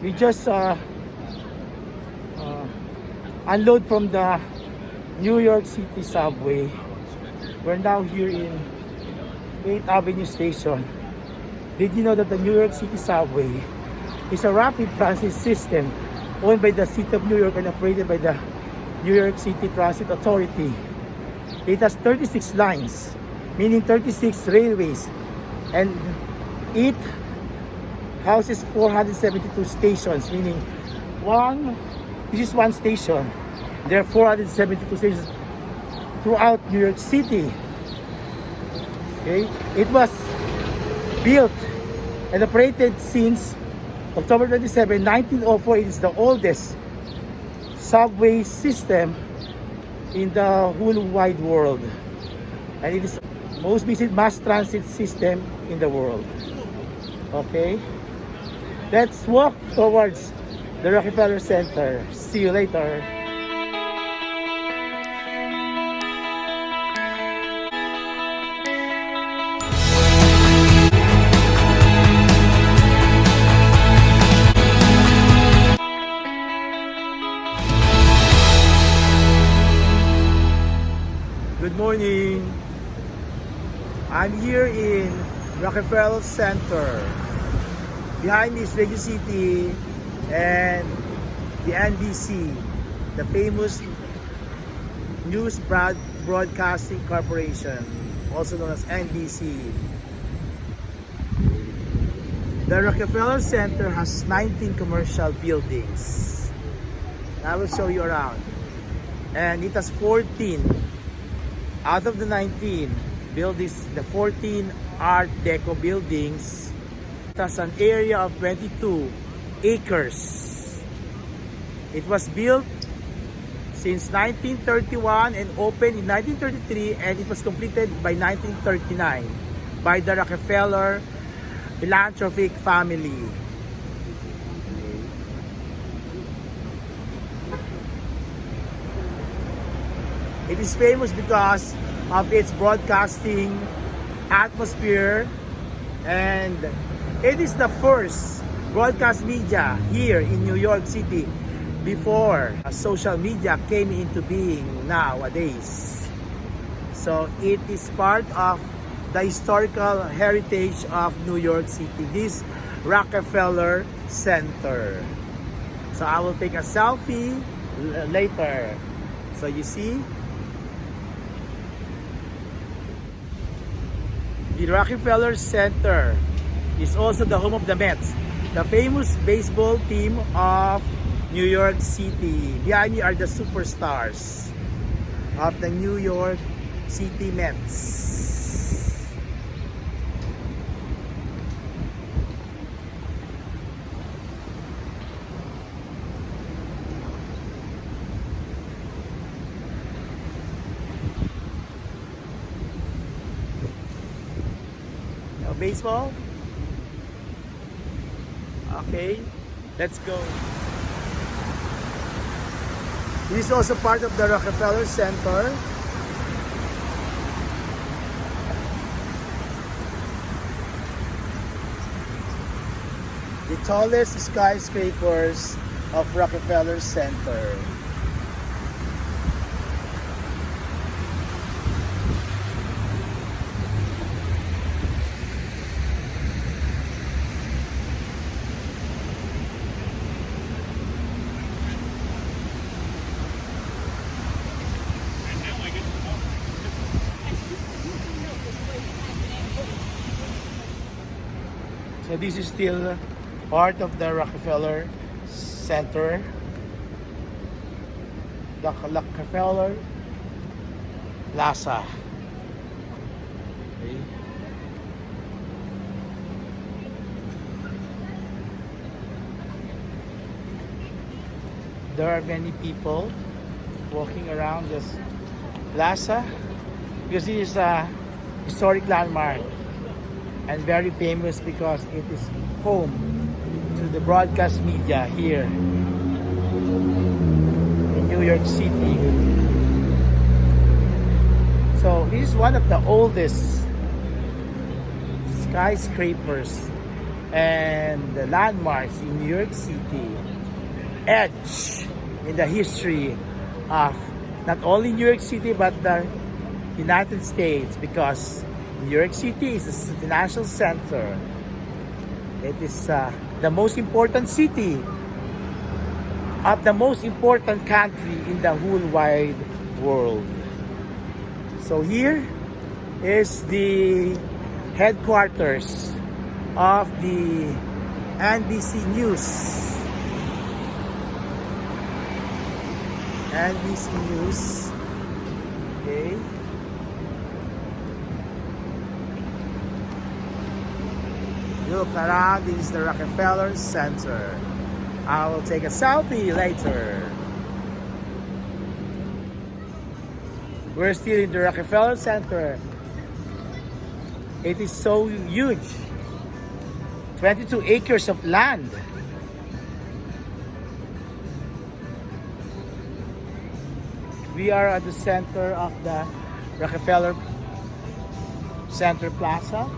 We just unload from the New York City subway. We're now here in 8th Avenue Station. Did you know that the New York City subway is a rapid transit system owned by the City of New York and operated by the New York City Transit Authority? It has 36 lines, meaning 36 railways, and it houses 472 stations, meaning this is one station. There are 472 stations throughout New York City. Okay? It was built and operated since October 27, 1904. It is the oldest subway system in the whole wide world, and it is the most visited mass transit system in the world. Okay, let's walk towards the Rockefeller Center. See you later. Good morning. I'm here in Rockefeller Center. Behind me is Radio City and the NBC, the famous News Broadcasting Corporation, also known as NBC. The Rockefeller Center has 19 commercial buildings. I will show you around. And it has 14 out of the 19 buildings, the 14 Art Deco buildings. It has an area of 22 acres. It was built since 1931 and opened in 1933, and it was completed by 1939 by the Rockefeller philanthropic family. It is famous because of its broadcasting atmosphere, and it is the first broadcast media here in New York City before social media came into being nowadays. So it is part of the historical heritage of New York City, this Rockefeller Center. So I will take a selfie later. So you see, the Rockefeller Center is also the home of the Mets, the famous baseball team of New York City. Behind me are the superstars of the New York City Mets. Baseball? Okay, let's go. This is also part of the Rockefeller Center. The tallest skyscrapers of Rockefeller Center. So this is still part of the Rockefeller Center. The Rockefeller Plaza. Okay. There are many people walking around this plaza because it is a historic landmark and very famous because it is home to the broadcast media here in New York City. So this is one of the oldest skyscrapers and the landmarks in New York City, etched in the history of not only New York City but the United States, because New York City is the financial center. It is the most important city of the most important country in the whole wide world. So here is the headquarters of the NBC News. NBC News. Okay. Look around, this is the Rockefeller Center. I will take a selfie later. We're still in the Rockefeller Center. It is so huge. 22 acres of land. We are at the center of the Rockefeller Center Plaza.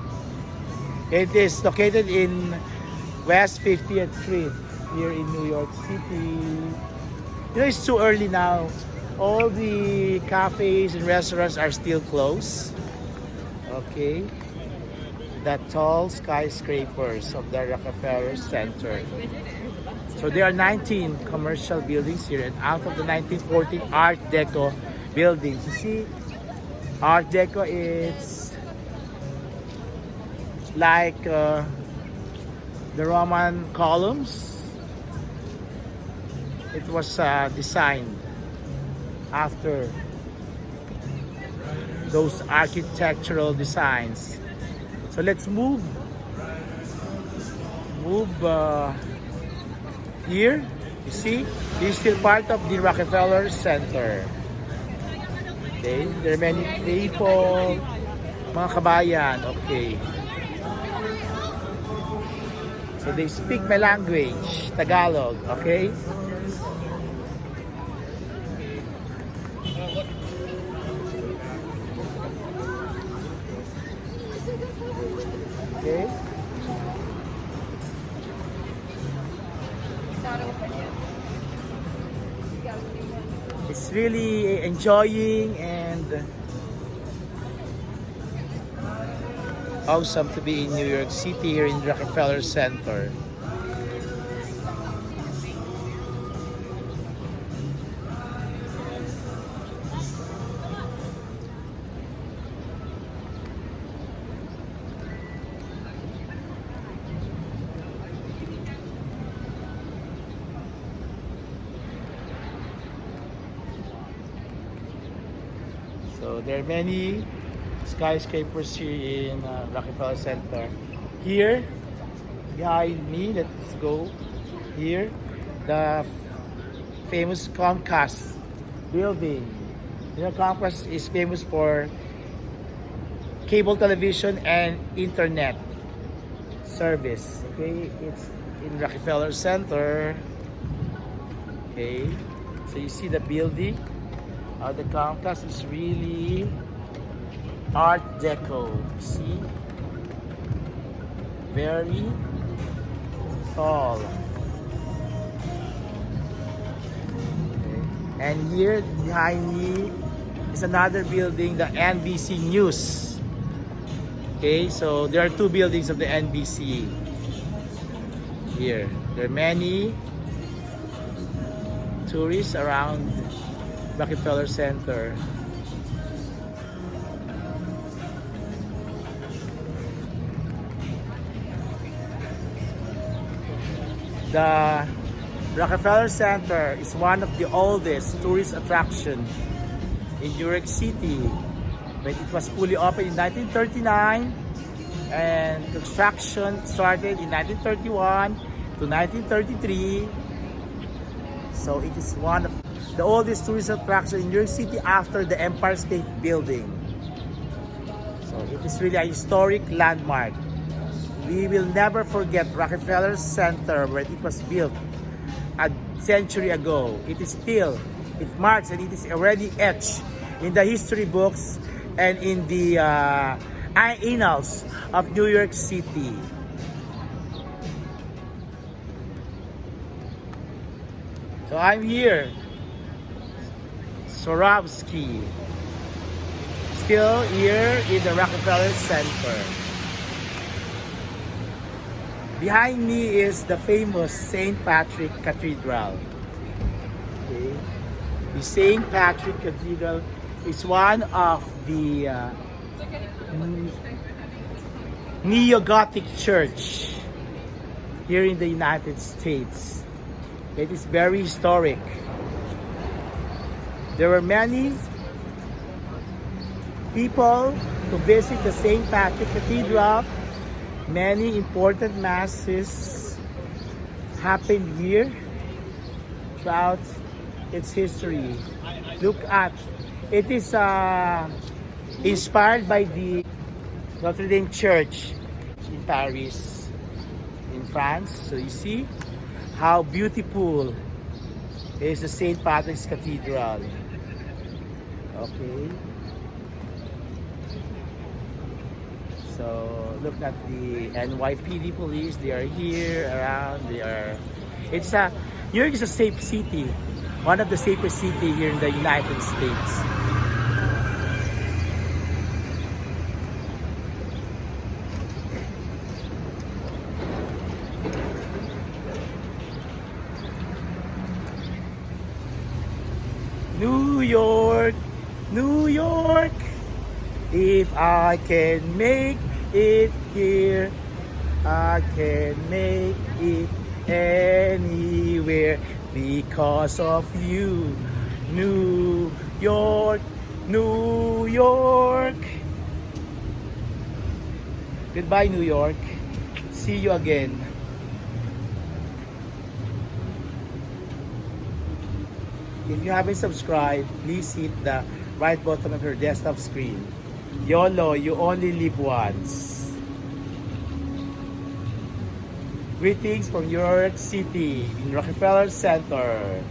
It is located in West 50th Street here in New York City. You know, it's too early now. All the cafes and restaurants are still closed. Okay. The tall skyscrapers of the Rockefeller Center. So there are 19 commercial buildings here, and out of the 1914 Art Deco buildings, you see, Art Deco is like the Roman columns. It was designed after those architectural designs. So let's move here. You see, this is still part of the Rockefeller Center. Okay, there are many people, mga kabayan. Okay. So they speak my language, Tagalog. Okay. Okay. It's really enjoying and awesome to be in New York City here in Rockefeller Center. So there are many skyscrapers here in Rockefeller Center. Here, behind me, let's go here, the famous Comcast building. You know, Comcast is famous for cable television and internet service. Okay, it's in Rockefeller Center. Okay, so you see the building. The Comcast is really Art Deco. See, very tall. Okay. And here behind me is another building, the NBC News. Okay, so there are two buildings of the NBC here. There are many tourists around Rockefeller Center. The Rockefeller Center is one of the oldest tourist attractions in New York City. When it was fully opened in 1939, and construction started in 1931 to 1933. So it is one of the oldest tourist attraction in New York City after the Empire State Building. So it is really a historic landmark. We will never forget Rockefeller Center where it was built a century ago. It is still, it marks and it is already etched in the history books and in the annals of New York City. So I'm here, Swarovski, still here in the Rockefeller Center. Behind me is the famous St. Patrick Cathedral. Okay. The St. Patrick Cathedral is one of the neo-Gothic church here in the United States. It is very historic. There were many people who visit the St. Patrick Cathedral. Many important masses happened here throughout its history. Look at it is inspired by the Notre Dame Church in Paris, in France. So you see how beautiful is the St. Patrick's Cathedral. Okay. So look at the NYPD police. They are here around. New York is a safe city, one of the safest cities here in the United States. New York, New York. If I can make it here, I can make it anywhere because of you. New York, New York. Goodbye, New York. See you again. If you haven't subscribed, please hit the right button of your desktop screen. YOLO, you only live once. Greetings from New York City in Rockefeller Center.